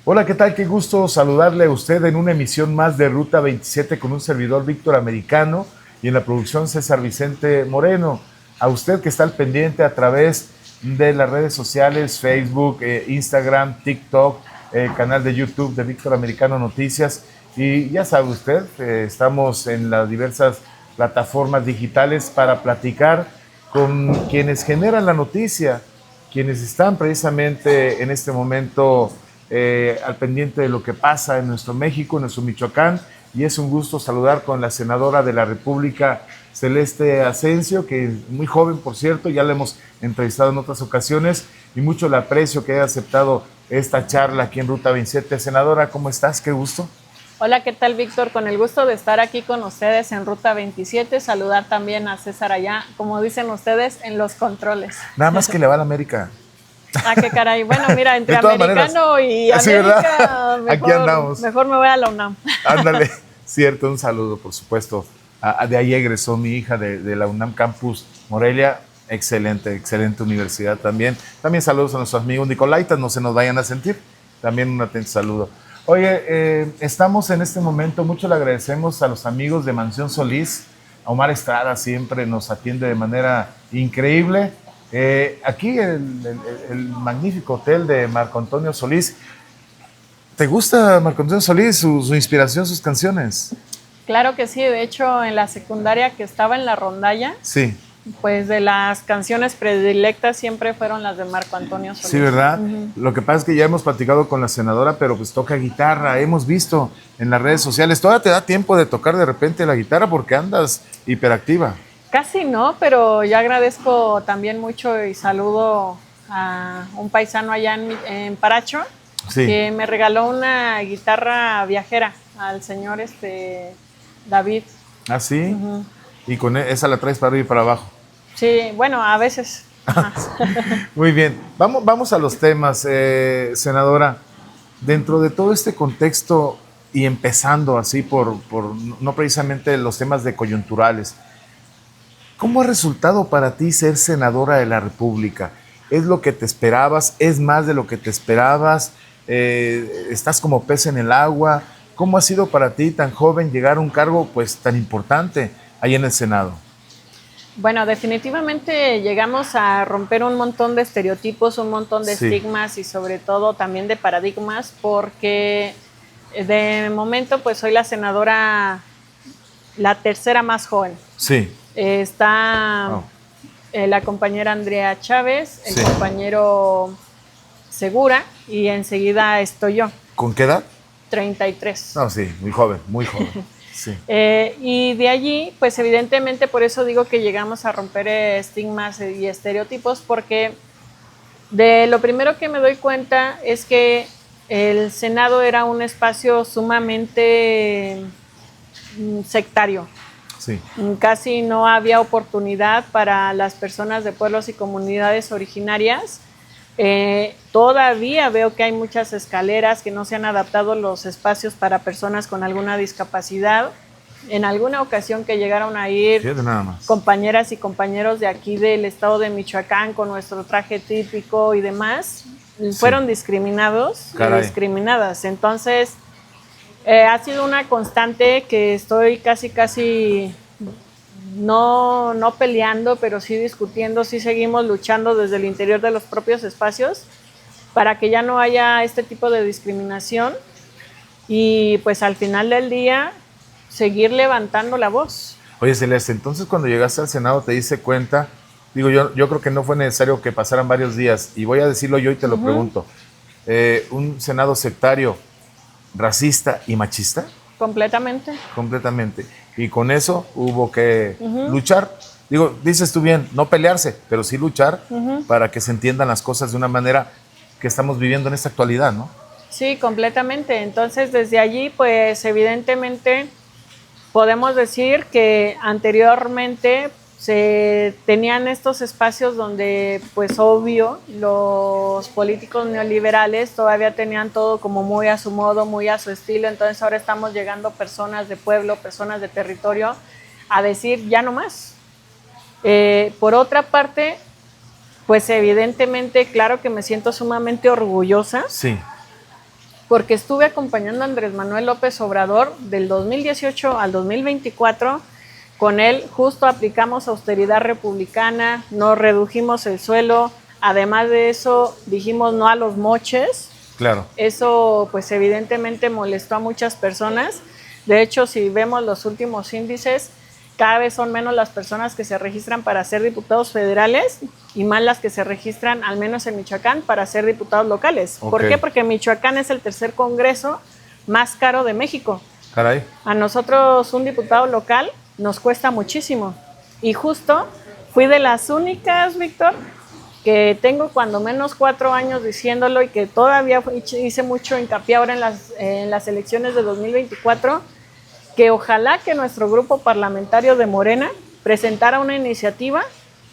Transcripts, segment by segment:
Hola, ¿qué tal? Qué gusto saludarle a usted en una emisión más de Ruta 27 con un servidor Víctor Americano y en la producción César Vicente Moreno. A usted que está al pendiente a través de las redes sociales, Facebook, Instagram, TikTok, el canal de YouTube de Víctor Americano Noticias. Y ya sabe usted, estamos en las diversas plataformas digitales para platicar con quienes generan la noticia, quienes están precisamente en este momento al pendiente de lo que pasa en nuestro México, en nuestro Michoacán, y es un gusto saludar con la senadora de la República, Celeste Asensio, que es muy joven, por cierto, ya la hemos entrevistado en otras ocasiones, y mucho le aprecio que haya aceptado esta charla aquí en Ruta 27. Senadora, ¿cómo estás? Qué gusto. Hola, ¿qué tal, Víctor? Con el gusto de estar aquí con ustedes en Ruta 27, saludar también a César allá, como dicen ustedes, en los controles. Nada más que le va a la América. Ah, qué caray. Bueno, mira, entre americano maneras, y sí, América, aquí andamos. mejor me voy a la UNAM. Ándale, cierto, un saludo, por supuesto. De ahí egresó mi hija de la UNAM Campus Morelia. Excelente, excelente universidad también. También saludos a nuestros amigos Nicolaitas, no se nos vayan a sentir. También un atento saludo. Oye, estamos en este momento, mucho le agradecemos a los amigos de Mansión Solís. A Omar Estrada siempre nos atiende de manera increíble. Aquí el magnífico hotel de Marco Antonio Solís. ¿Te gusta Marco Antonio Solís, su inspiración, sus canciones? Claro que sí, de hecho en la secundaria que estaba en la rondalla, Sí. pues de las canciones predilectas siempre fueron las de Marco Antonio Solís. Sí, ¿verdad? Lo que pasa es que ya hemos platicado con la senadora, pero pues toca guitarra, hemos visto en las redes sociales. ¿Todavía te da tiempo de tocar de repente la guitarra porque andas hiperactiva? Casi no, pero yo agradezco también mucho y saludo a un paisano allá en Paracho, Sí. que me regaló una guitarra viajera al señor David. ¿Ah, sí? Y con esa la traes para arriba y para abajo. Sí, bueno, a veces. Muy bien, vamos a los temas, senadora. Dentro de todo este contexto y empezando así por no precisamente los temas de coyunturales, ¿cómo ha resultado para ti ser senadora de la República? ¿Es lo que te esperabas? ¿Es más de lo que te esperabas? ¿Estás como pez en el agua? ¿Cómo ha sido para ti tan joven llegar a un cargo pues tan importante ahí en el Senado? Bueno, definitivamente llegamos a romper un montón de estereotipos, un montón de Sí. estigmas y sobre todo también de paradigmas, porque de momento pues soy la senadora, la tercera más joven. Sí. Está la compañera Andrea Chávez, el Sí. compañero Segura y enseguida estoy yo. ¿Con qué edad? 33. No, sí, muy joven, muy joven. Sí. Y de allí, pues evidentemente por eso digo que llegamos a romper estigmas y estereotipos, porque de lo primero que me doy cuenta es que el Senado era un espacio sumamente sectario. Sí. Casi no había oportunidad para las personas de pueblos y comunidades originarias. Todavía veo que hay muchas escaleras que no se han adaptado los espacios para personas con alguna discapacidad. En alguna ocasión que llegaron a ir nada más. compañeras y compañeros de aquí del estado de Michoacán con nuestro traje típico y demás, fueron discriminados y discriminadas. Entonces, ha sido una constante que estoy casi no peleando, pero sí discutiendo, sí seguimos luchando desde el interior de los propios espacios para que ya no haya este tipo de discriminación y pues al final del día seguir levantando la voz. Oye, Celeste, entonces cuando llegaste al Senado te diste cuenta, digo, yo creo que no fue necesario que pasaran varios días, y voy a decirlo yo y te lo pregunto, ¿un Senado sectario, racista y machista? Completamente. Completamente. Y con eso hubo que luchar. Digo, dices tú bien, no pelearse, pero sí luchar para que se entiendan las cosas de una manera que estamos viviendo en esta actualidad, ¿no? Sí, completamente. Entonces, desde allí, pues evidentemente podemos decir que anteriormente se tenían estos espacios donde, pues obvio, los políticos neoliberales todavía tenían todo como muy a su modo, muy a su estilo. Entonces ahora estamos llegando personas de pueblo, personas de territorio, a decir ya no más. Por otra parte, pues evidentemente, claro que me siento sumamente orgullosa. Sí. porque estuve acompañando a Andrés Manuel López Obrador del 2018 al 2024. Con él justo aplicamos austeridad republicana, nos redujimos el suelo, además de eso dijimos no a los moches. Claro. Eso pues evidentemente molestó a muchas personas. De hecho, si vemos los últimos índices, cada vez son menos las personas que se registran para ser diputados federales y más las que se registran, al menos en Michoacán, para ser diputados locales. Okay. ¿Por qué? Porque Michoacán es el tercer congreso más caro de México. Caray. A nosotros un diputado local nos cuesta muchísimo. Y justo fui de las únicas, Víctor, que tengo cuando menos 4 años diciéndolo y que todavía hice mucho hincapié ahora en las elecciones de 2024, que ojalá que nuestro grupo parlamentario de Morena presentara una iniciativa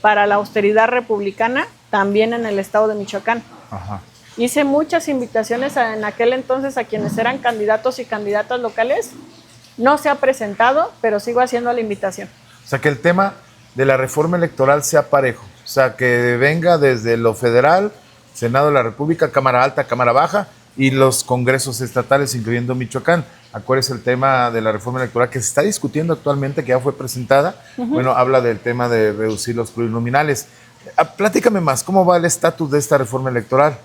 para la austeridad republicana también en el estado de Michoacán. Ajá. Hice muchas invitaciones en aquel entonces a quienes eran candidatos y candidatas locales. No se ha presentado, pero sigo haciendo la invitación. O sea, que el tema de la reforma electoral sea parejo. O sea, que venga desde lo federal, Senado de la República, Cámara Alta, Cámara Baja y los congresos estatales, incluyendo Michoacán. Acuérdese el tema de la reforma electoral que se está discutiendo actualmente, que ya fue presentada. Bueno, habla del tema de reducir los plurinominales. Platícame más, ¿cómo va el estatus de esta reforma electoral?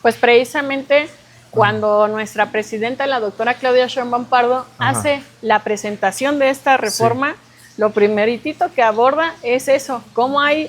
Pues precisamente cuando nuestra presidenta, la doctora Claudia Sheinbaum Pardo, hace la presentación de esta reforma, lo primeritito que aborda es eso, cómo hay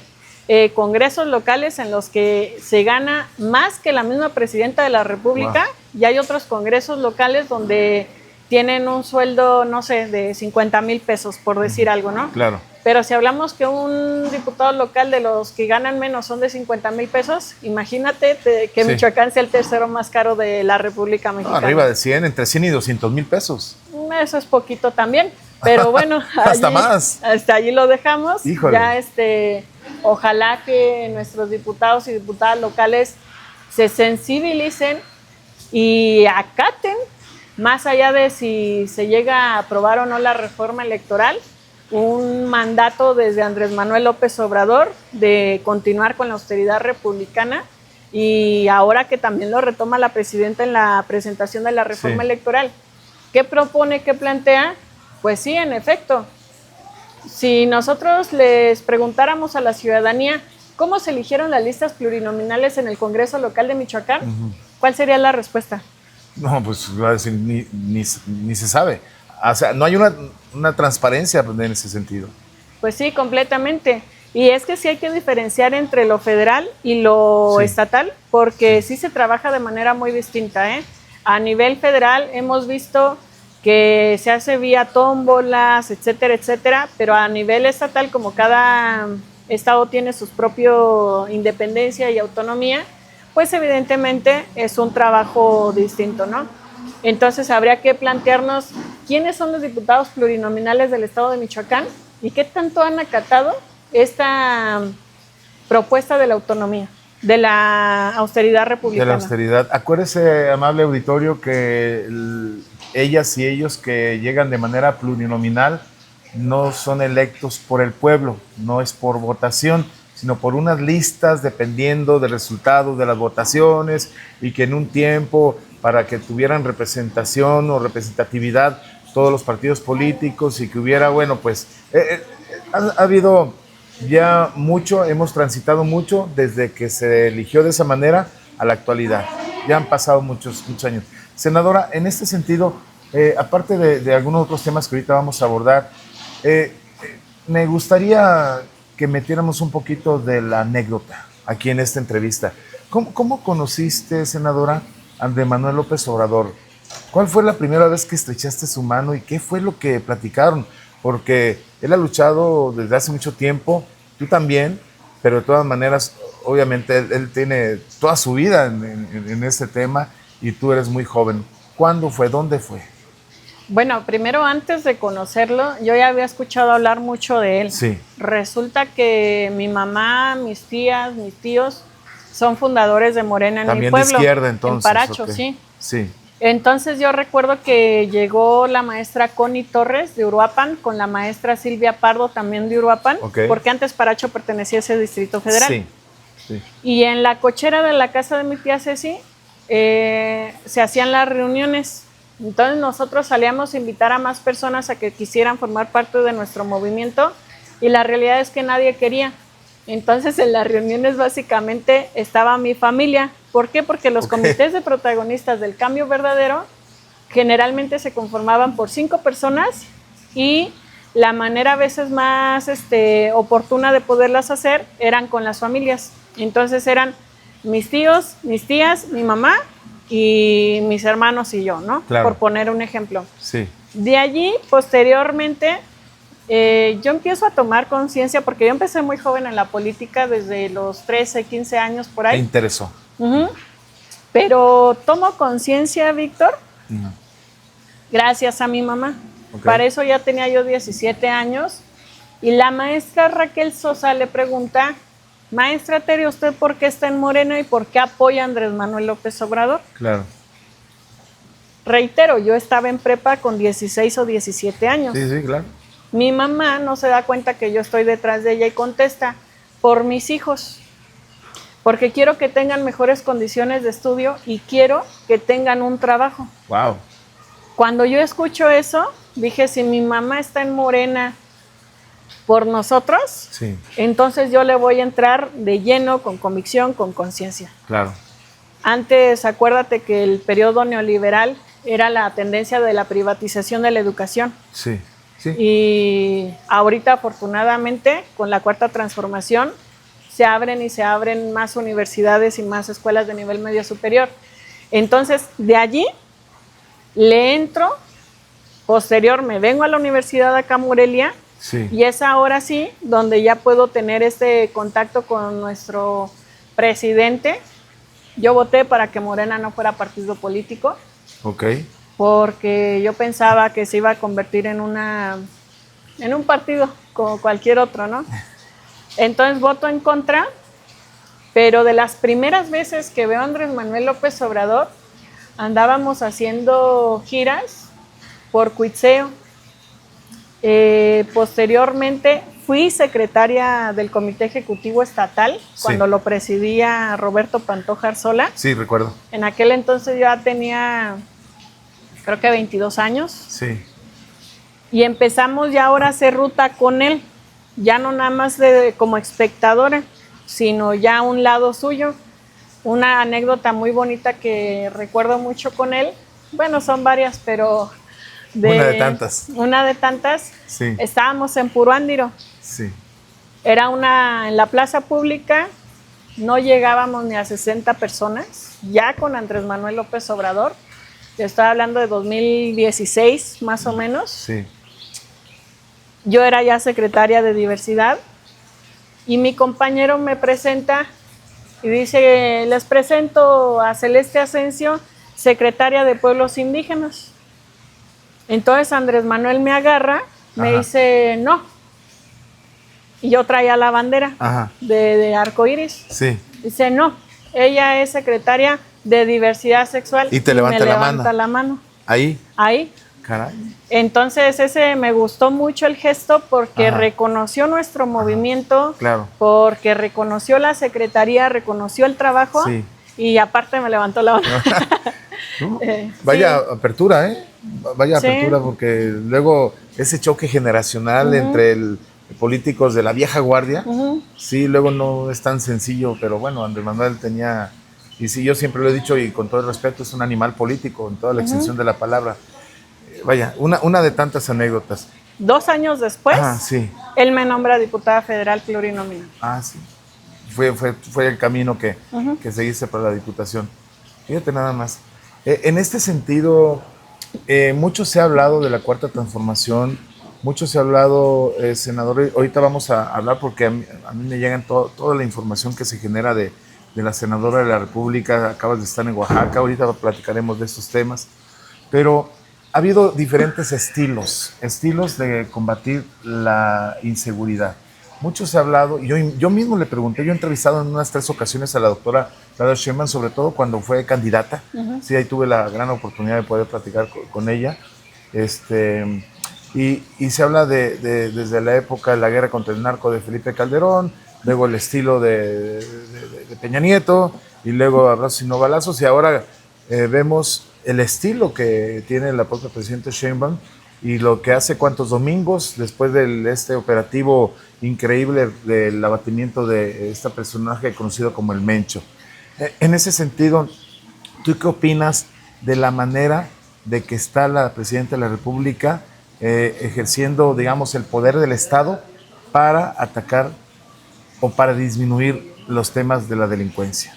congresos locales en los que se gana más que la misma presidenta de la República, y hay otros congresos locales donde tienen un sueldo, no sé, de 50,000 pesos, por decir algo, ¿no? Claro. Pero si hablamos que un diputado local de los que ganan menos son de 50,000 pesos, imagínate que Michoacán sea el tercero más caro de la República Mexicana. Arriba de 100, entre 100 y 200,000 pesos. Eso es poquito también, pero bueno. Hasta más. Hasta allí lo dejamos. Híjole. Ya ojalá que nuestros diputados y diputadas locales se sensibilicen y acaten, más allá de si se llega a aprobar o no la reforma electoral, un mandato desde Andrés Manuel López Obrador de continuar con la austeridad republicana, y ahora que también lo retoma la presidenta en la presentación de la reforma electoral. ¿Qué propone, qué plantea? Pues sí, en efecto, si nosotros les preguntáramos a la ciudadanía cómo se eligieron las listas plurinominales en el Congreso local de Michoacán, ¿cuál sería la respuesta? No, pues va a decir, ni se sabe. O sea, no hay una transparencia en ese sentido. Pues sí, completamente. Y es que sí hay que diferenciar entre lo federal y lo estatal, porque sí se trabaja de manera muy distinta, ¿eh? A nivel federal hemos visto que se hace vía tómbolas, etcétera, etcétera, pero a nivel estatal, como cada estado tiene su propia independencia y autonomía, pues evidentemente es un trabajo distinto, ¿no? Entonces habría que plantearnos quiénes son los diputados plurinominales del estado de Michoacán y qué tanto han acatado esta propuesta de la autonomía, de la austeridad republicana. De la austeridad. Acuérdese, amable auditorio, que ellas y ellos que llegan de manera plurinominal no son electos por el pueblo, no es por votación, sino por unas listas dependiendo del resultado de las votaciones, y que en un tiempo, para que tuvieran representación o representatividad todos los partidos políticos, y que hubiera, bueno, pues ha habido ya mucho, hemos transitado mucho desde que se eligió de esa manera a la actualidad. Ya han pasado muchos años. Senadora, en este sentido, aparte de algunos otros temas que ahorita vamos a abordar, me gustaría que metiéramos un poquito de la anécdota aquí en esta entrevista. ¿Cómo conociste, senadora, a Andrés Manuel López Obrador? ¿Cuál fue la primera vez que estrechaste su mano y qué fue lo que platicaron? Porque él ha luchado desde hace mucho tiempo, tú también, pero de todas maneras, obviamente, él tiene toda su vida en este tema y tú eres muy joven. ¿Cuándo fue? ¿Dónde fue? Bueno, primero, antes de conocerlo, yo ya había escuchado hablar mucho de él. Sí. Resulta que mi mamá, mis tías, mis tíos son fundadores de Morena en mi pueblo. También de izquierda, entonces. En Paracho, okay. sí. Sí. Entonces yo recuerdo que llegó la maestra Connie Torres de Uruapan con la maestra Silvia Pardo también de Uruapan, porque antes Paracho pertenecía a ese distrito federal. Sí, sí. Y en la cochera de la casa de mi tía Ceci se hacían las reuniones. Entonces nosotros salíamos a invitar a más personas a que quisieran formar parte de nuestro movimiento y la realidad es que nadie quería. Entonces en las reuniones básicamente estaba mi familia. ¿Por qué? Porque los comités de protagonistas del cambio verdadero generalmente se conformaban por 5 personas y la manera a veces más oportuna de poderlas hacer eran con las familias. Entonces eran mis tíos, mis tías, mi mamá y mis hermanos y yo, ¿no? Claro. Por poner un ejemplo. Sí. De allí, posteriormente, yo empiezo a tomar conciencia, porque yo empecé muy joven en la política, desde los 13, 15 años por ahí. Me interesó. Pero tomo conciencia, Víctor, gracias a mi mamá. Para eso ya tenía yo 17 años. Y la maestra Raquel Sosa le pregunta, maestra Tere, ¿usted por qué está en Morena y por qué apoya a Andrés Manuel López Obrador? Claro. Reitero, yo estaba en prepa con 16 o 17 años. Sí, sí, claro. Mi mamá no se da cuenta que yo estoy detrás de ella y contesta, por mis hijos, porque quiero que tengan mejores condiciones de estudio y quiero que tengan un trabajo. Wow. Cuando yo escucho eso, dije, si mi mamá está en Morena por nosotros, sí, entonces yo le voy a entrar de lleno, con convicción, con conciencia. Claro. Antes, acuérdate que el periodo neoliberal era la tendencia de la privatización de la educación. Sí, sí. Y ahorita, afortunadamente, con la Cuarta Transformación, se abren más universidades y más escuelas de nivel medio superior. Entonces, de allí le entro, posterior me vengo a la universidad acá a Morelia, sí, y es ahora sí donde ya puedo tener este contacto con nuestro presidente. Yo voté para que Morena no fuera partido político. Ok. Porque yo pensaba que se iba a convertir en un partido como cualquier otro, ¿no? Entonces voto en contra, pero de las primeras veces que veo a Andrés Manuel López Obrador, andábamos haciendo giras por Cuitzeo. Posteriormente fui secretaria del Comité Ejecutivo Estatal, sí, cuando lo presidía Roberto Pantoja Arzola. Sí, recuerdo. En aquel entonces yo ya tenía, creo que 22 años. Sí. Y empezamos ya ahora a hacer ruta con él, ya no nada más como espectadora, sino ya a un lado suyo. Una anécdota muy bonita que recuerdo mucho con él, bueno, son varias, pero una de tantas. Una de tantas, sí, estábamos en Puruándiro. Sí. Era en la plaza pública, no llegábamos ni a 60 personas, ya con Andrés Manuel López Obrador. Yo estoy hablando de 2016, más o menos. Sí. Yo era ya secretaria de diversidad y mi compañero me presenta y dice, les presento a Celeste Asensio, secretaria de Pueblos Indígenas. Entonces Andrés Manuel me agarra, me dice, no. Y yo traía la bandera de arcoíris. Sí. Dice, no, ella es secretaria de diversidad sexual. Y te levanta la mano. ¿Ahí? Ahí. Caray. Entonces ese me gustó mucho el gesto porque reconoció nuestro movimiento, claro, porque reconoció la secretaría, reconoció el trabajo, sí, y aparte me levantó la mano. Vaya sí, apertura, vaya sí, apertura, porque luego ese choque generacional entre políticos de la vieja guardia, sí, luego no es tan sencillo, pero bueno, Andrés Manuel tenía, y sí, yo siempre lo he dicho y con todo el respeto, es un animal político en toda la extensión de la palabra. Vaya, una de tantas anécdotas. 2 años después, sí, él me nombra diputada federal plurinominal. Sí. Fue el camino que seguiste para la diputación. Fíjate nada más. En este sentido, mucho se ha hablado de la Cuarta Transformación, mucho se ha hablado, senador, ahorita vamos a hablar porque a mí me llegan toda la información que se genera de la senadora de la República, acabas de estar en Oaxaca, ahorita platicaremos de estos temas, pero ha habido diferentes estilos de combatir la inseguridad. Mucho se ha hablado, y yo mismo le pregunté, yo he entrevistado en unas 3 ocasiones a la doctora Claudia Sheinbaum, sobre todo cuando fue candidata. Sí, ahí tuve la gran oportunidad de poder platicar con ella. Y se habla desde la época de la guerra contra el narco de Felipe Calderón, luego el estilo de Peña Nieto, y luego abrazos y no balazos, y ahora vemos el estilo que tiene la propia presidenta Sheinbaum y lo que hace cuántos domingos después de este operativo increíble del abatimiento de este personaje conocido como el Mencho. En ese sentido, ¿tú qué opinas de la manera de que está la presidenta de la República ejerciendo, digamos, el poder del Estado para atacar o para disminuir los temas de la delincuencia?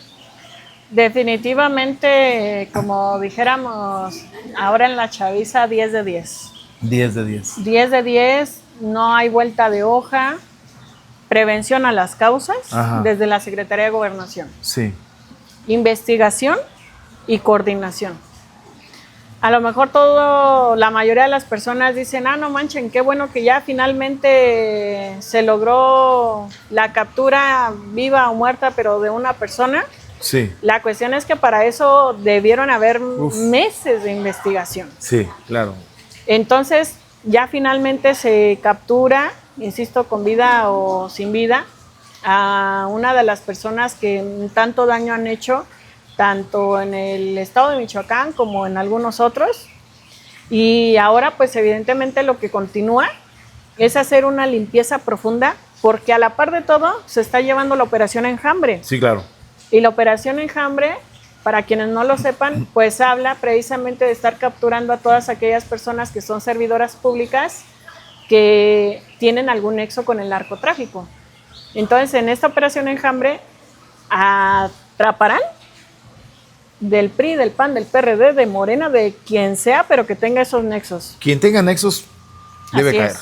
Definitivamente, como dijéramos ahora en la chaviza, 10 de 10. 10 de 10. 10 de 10, no hay vuelta de hoja. Prevención a las causas, ajá, desde la Secretaría de Gobernación. Sí. Investigación y coordinación. A lo mejor la mayoría de las personas dicen, no manchen, qué bueno que ya finalmente se logró la captura viva o muerta, pero de una persona. Sí. La cuestión es que para eso debieron haber meses de investigación. Sí, claro. Entonces, ya finalmente se captura, insisto, con vida o sin vida, a una de las personas que tanto daño han hecho, tanto en el estado de Michoacán como en algunos otros. Y ahora, pues evidentemente lo que continúa es hacer una limpieza profunda, porque a la par de todo se está llevando la Operación Enjambre. Sí, claro. Y la Operación Enjambre, para quienes no lo sepan, pues habla precisamente de estar capturando a todas aquellas personas que son servidoras públicas que tienen algún nexo con el narcotráfico. Entonces, en esta Operación Enjambre, atraparán del PRI, del PAN, del PRD, de Morena, de quien sea, pero que tenga esos nexos. Quien tenga nexos debe caer.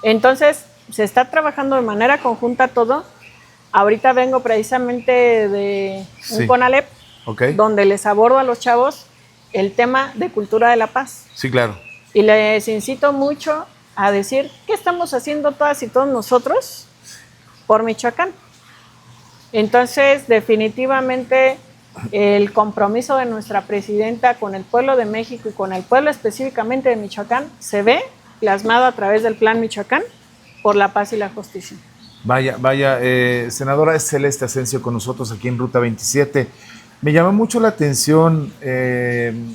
Entonces, se está trabajando de manera conjunta todo. Ahorita vengo precisamente de un CONALEP, donde les abordo a los chavos el tema de cultura de la paz. Sí, claro. Y les incito mucho a decir qué estamos haciendo todas y todos nosotros por Michoacán. Entonces, definitivamente, el compromiso de nuestra presidenta con el pueblo de México y con el pueblo específicamente de Michoacán se ve plasmado a través del Plan Michoacán por la paz y la justicia. Vaya, senadora Celeste Asensio con nosotros aquí en Ruta 27. Me llamó mucho la atención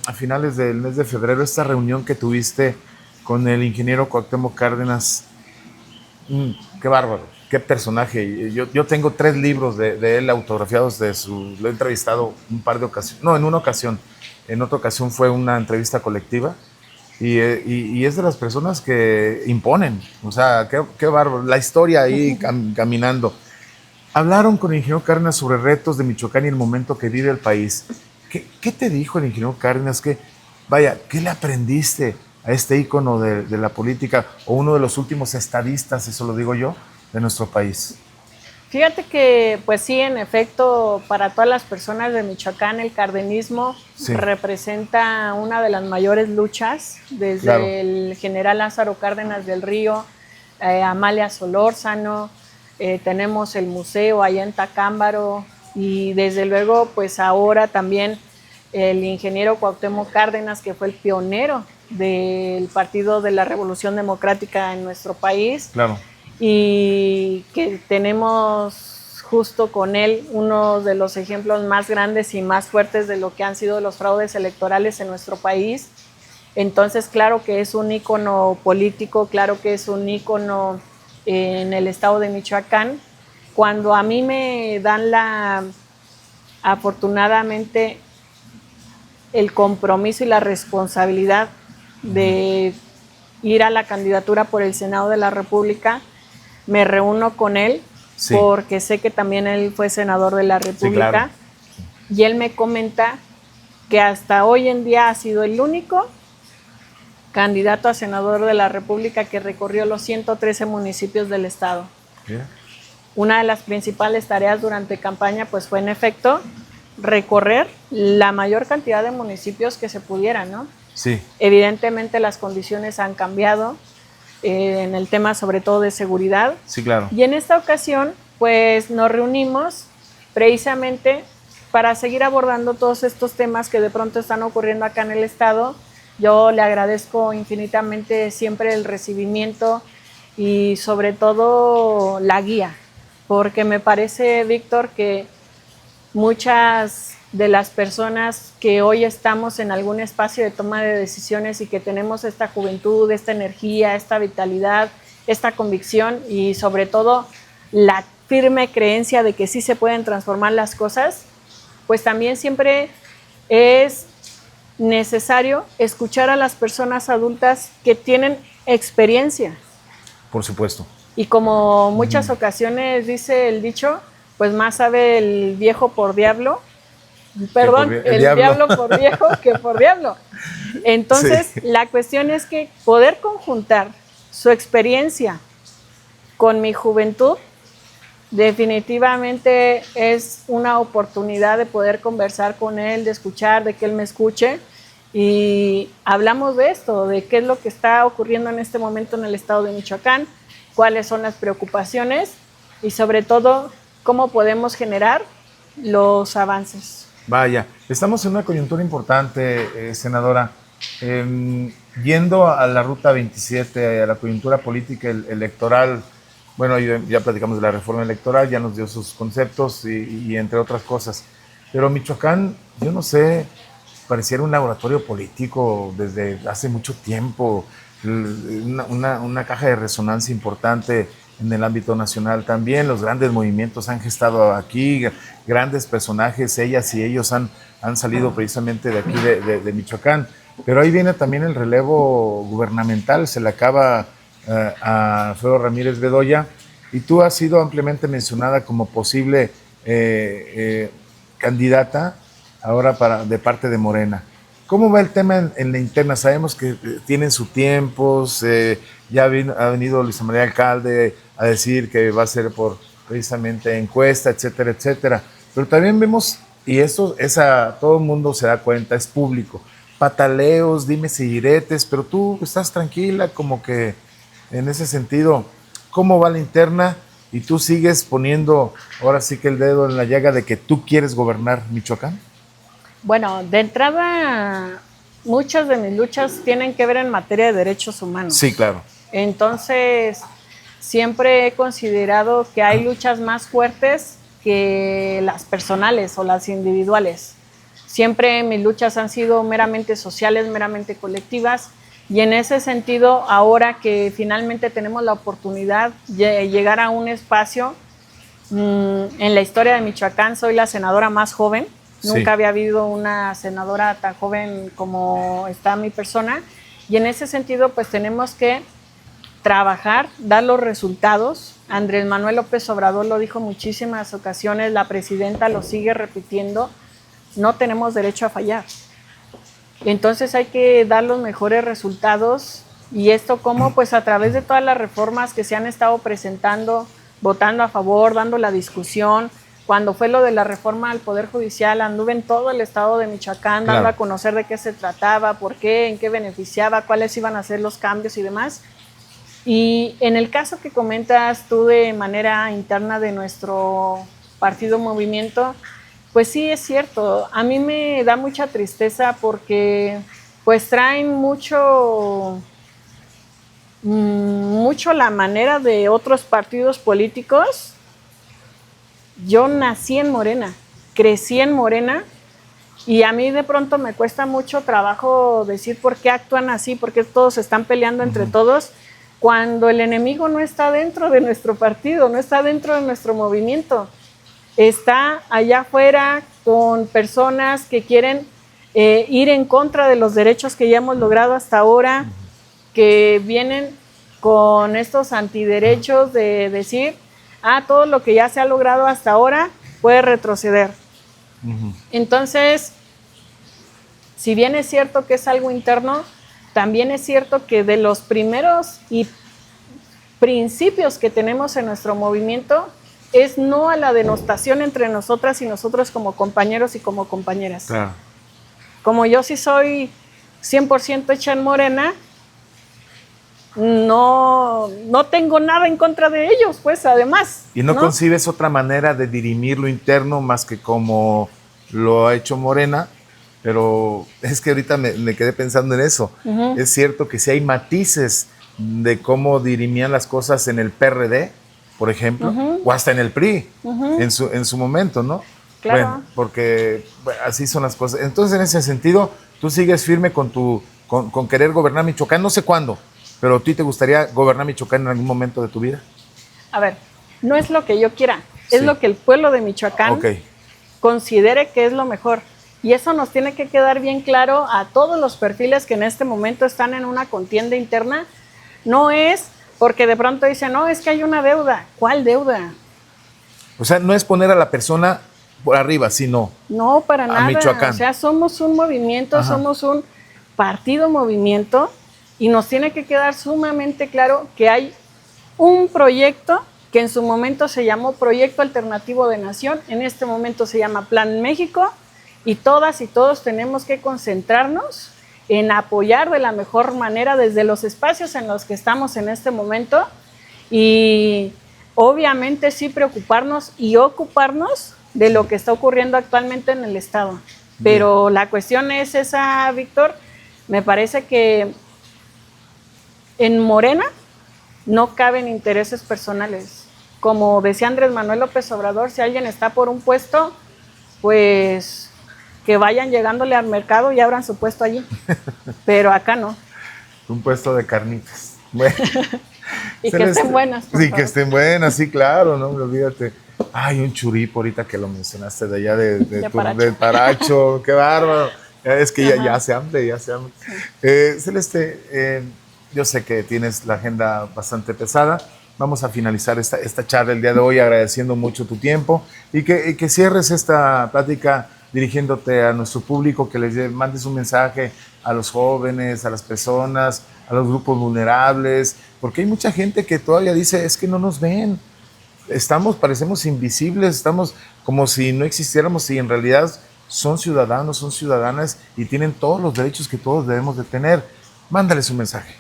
a finales del mes de febrero esta reunión que tuviste con el ingeniero Cuauhtémoc Cárdenas. Qué bárbaro, qué personaje. Yo tengo 3 libros de él autografiados lo he entrevistado un par de ocasiones, no, en una ocasión. En otra ocasión fue una entrevista colectiva. Y es de las personas que imponen, o sea, qué bárbaro, la historia ahí caminando. Hablaron con el ingeniero Cárdenas sobre retos de Michoacán y el momento que vive el país. ¿Qué te dijo el ingeniero Cárdenas? ¿Qué le aprendiste a este ícono de la política o uno de los últimos estadistas, eso lo digo yo, de nuestro país? Fíjate que, pues sí, en efecto, para todas las personas de Michoacán, el cardenismo representa una de las mayores luchas, desde el general Lázaro Cárdenas del Río, Amalia Solórzano, tenemos el museo allá en Tacámbaro, y desde luego, pues ahora también el ingeniero Cuauhtémoc Cárdenas, que fue el pionero del Partido de la Revolución Democrática en nuestro país. Claro. Y que tenemos justo con él uno de los ejemplos más grandes y más fuertes de lo que han sido los fraudes electorales en nuestro país. Entonces, claro que es un ícono político, claro que es un ícono en el estado de Michoacán. Cuando a mí me dan afortunadamente, el compromiso y la responsabilidad de ir a la candidatura por el Senado de la República, me reúno con él, porque sé que también él fue senador de la República, claro. Y él me comenta que hasta hoy en día ha sido el único candidato a senador de la República que recorrió los 113 municipios del estado. Una de las principales tareas durante campaña pues fue en efecto recorrer la mayor cantidad de municipios que se pudiera, ¿no? Sí. Evidentemente las condiciones han cambiado en el tema sobre todo de seguridad. Sí, claro. Y en esta ocasión pues nos reunimos precisamente para seguir abordando todos estos temas que de pronto están ocurriendo acá en el estado. Yo le agradezco infinitamente siempre el recibimiento y sobre todo la guía, porque me parece, Víctor, que muchas de las personas que hoy estamos en algún espacio de toma de decisiones y que tenemos esta juventud, esta energía, esta vitalidad, esta convicción y sobre todo la firme creencia de que sí se pueden transformar las cosas, pues también siempre es necesario escuchar a las personas adultas que tienen experiencia. Por supuesto. Y como muchas ocasiones dice el dicho, pues más sabe el viejo por diablo, perdón, el diablo por viejo que por diablo. Entonces, sí, la cuestión es que poder conjuntar su experiencia con mi juventud definitivamente es una oportunidad de poder conversar con él, de escuchar, de que él me escuche y hablamos de esto, de qué es lo que está ocurriendo en este momento en el estado de Michoacán, cuáles son las preocupaciones y sobre todo cómo podemos generar los avances. Vaya, estamos en una coyuntura importante, senadora. Yendo a la Ruta 27, a la coyuntura política electoral, bueno, ya platicamos de la reforma electoral, ya nos dio sus conceptos y entre otras cosas. Pero Michoacán, yo no sé, pareciera un laboratorio político desde hace mucho tiempo, una caja de resonancia importante en el ámbito nacional también. Los grandes movimientos han gestado aquí, grandes personajes, ellas y ellos han salido precisamente de aquí, de Michoacán. Pero ahí viene también el relevo gubernamental, se le acaba a Alfredo Ramírez Bedoya, y tú has sido ampliamente mencionada como posible candidata ahora de parte de Morena. ¿Cómo va el tema en la interna? Sabemos que tienen sus tiempos, ya ha venido Luisa María Alcalde a decir que va a ser por precisamente encuesta, etcétera, etcétera. Pero también vemos, y todo el mundo se da cuenta, es público, pataleos, dimes y diretes, pero tú estás tranquila, como que en ese sentido, ¿cómo va la interna? Y tú sigues poniendo ahora sí que el dedo en la llaga de que tú quieres gobernar Michoacán. Bueno, de entrada, muchas de mis luchas tienen que ver en materia de derechos humanos. Sí, claro. Entonces, siempre he considerado que hay luchas más fuertes que las personales o las individuales. Siempre mis luchas han sido meramente sociales, meramente colectivas, y en ese sentido, ahora que finalmente tenemos la oportunidad de llegar a un espacio, en la historia de Michoacán soy la senadora más joven. Sí. Nunca había habido una senadora tan joven como está mi persona, y en ese sentido pues tenemos que trabajar, dar los resultados. Andrés Manuel López Obrador lo dijo muchísimas ocasiones, la presidenta lo sigue repitiendo, no tenemos derecho a fallar. Entonces hay que dar los mejores resultados, y esto como pues a través de todas las reformas que se han estado presentando, votando a favor, dando la discusión. Cuando fue lo de la reforma al Poder Judicial, anduve en todo el estado de Michoacán, claro, dando a conocer de qué se trataba, por qué, en qué beneficiaba, cuáles iban a ser los cambios y demás. Y en el caso que comentas tú de manera interna de nuestro partido Movimiento, pues sí es cierto, a mí me da mucha tristeza porque pues traen mucho la manera de otros partidos políticos. Yo nací en Morena, crecí en Morena, y a mí de pronto me cuesta mucho trabajo decir por qué actúan así, por qué todos están peleando entre todos, cuando el enemigo no está dentro de nuestro partido, no está dentro de nuestro movimiento. Está allá afuera con personas que quieren ir en contra de los derechos que ya hemos logrado hasta ahora, que vienen con estos antiderechos de decir, todo lo que ya se ha logrado hasta ahora puede retroceder. Entonces, si bien es cierto que es algo interno, también es cierto que de los primeros y principios que tenemos en nuestro movimiento es no a la denostación entre nosotras y nosotros como compañeros y como compañeras. Claro. Como yo sí soy 100% hecha en Morena, no tengo nada en contra de ellos, pues, además. ¿Y no concibes otra manera de dirimir lo interno más que como lo ha hecho Morena? Pero es que ahorita me quedé pensando en eso. Es cierto que sí hay matices de cómo dirimían las cosas en el PRD, por ejemplo, o hasta en el PRI, en su momento, ¿no? claro. Bueno, porque así son las cosas. Entonces, en ese sentido, tú sigues firme con querer gobernar Michoacán, no sé cuándo, pero ¿a ti te gustaría gobernar Michoacán en algún momento de tu vida? A ver, no es lo que yo quiera, es lo que el pueblo de Michoacán considere que es lo mejor. Y eso nos tiene que quedar bien claro a todos los perfiles que en este momento están en una contienda interna. No es porque de pronto dicen, no, es que hay una deuda. ¿Cuál deuda? O sea, no es poner a la persona por arriba, sino no, para nada. Michoacán. O sea, somos un movimiento, somos un partido movimiento y nos tiene que quedar sumamente claro que hay un proyecto que en su momento se llamó Proyecto Alternativo de Nación, en este momento se llama Plan México, y todas y todos tenemos que concentrarnos en apoyar de la mejor manera desde los espacios en los que estamos en este momento y obviamente sí preocuparnos y ocuparnos de lo que está ocurriendo actualmente en el Estado. Pero la cuestión es esa, Víctor, me parece que en Morena no caben intereses personales. Como decía Andrés Manuel López Obrador, si alguien está por un puesto, pues que vayan llegándole al mercado y abran su puesto allí. Pero acá no. Un puesto de carnitas. Bueno. Y que estén buenas. Sí, que estén buenas, sí, claro, no, olvídate. Ay, un churipo ahorita que lo mencionaste de allá del Paracho, qué bárbaro. Es que ya hace hambre, ya hace hambre. Sí. Celeste, yo sé que tienes la agenda bastante pesada. Vamos a finalizar esta charla el día de hoy agradeciendo mucho tu tiempo y que cierres esta plática dirigiéndote a nuestro público, que les mandes un mensaje a los jóvenes, a las personas, a los grupos vulnerables, porque hay mucha gente que todavía dice, es que no nos ven, parecemos invisibles, estamos como si no existiéramos y en realidad son ciudadanos, son ciudadanas y tienen todos los derechos que todos debemos de tener. Mándales un mensaje.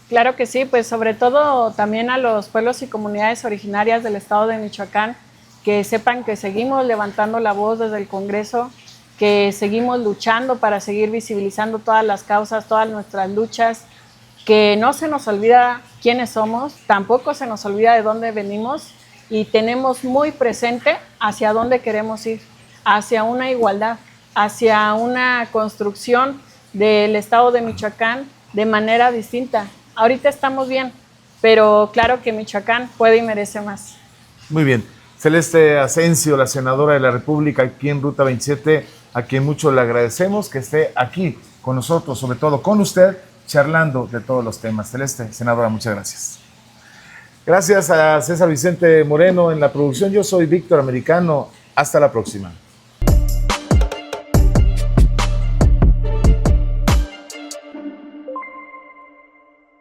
Claro que sí, pues sobre todo también a los pueblos y comunidades originarias del estado de Michoacán, que sepan que seguimos levantando la voz desde el Congreso, que seguimos luchando para seguir visibilizando todas las causas, todas nuestras luchas, que no se nos olvida quiénes somos, tampoco se nos olvida de dónde venimos y tenemos muy presente hacia dónde queremos ir, hacia una igualdad, hacia una construcción del estado de Michoacán de manera distinta. Ahorita estamos bien, pero claro que Michoacán puede y merece más. Muy bien. Celeste Asensio, la senadora de la República aquí en Ruta 27, a quien mucho le agradecemos que esté aquí con nosotros, sobre todo con usted, charlando de todos los temas. Celeste, senadora, muchas gracias. Gracias a César Vicente Moreno en la producción. Yo soy Víctor Americano. Hasta la próxima.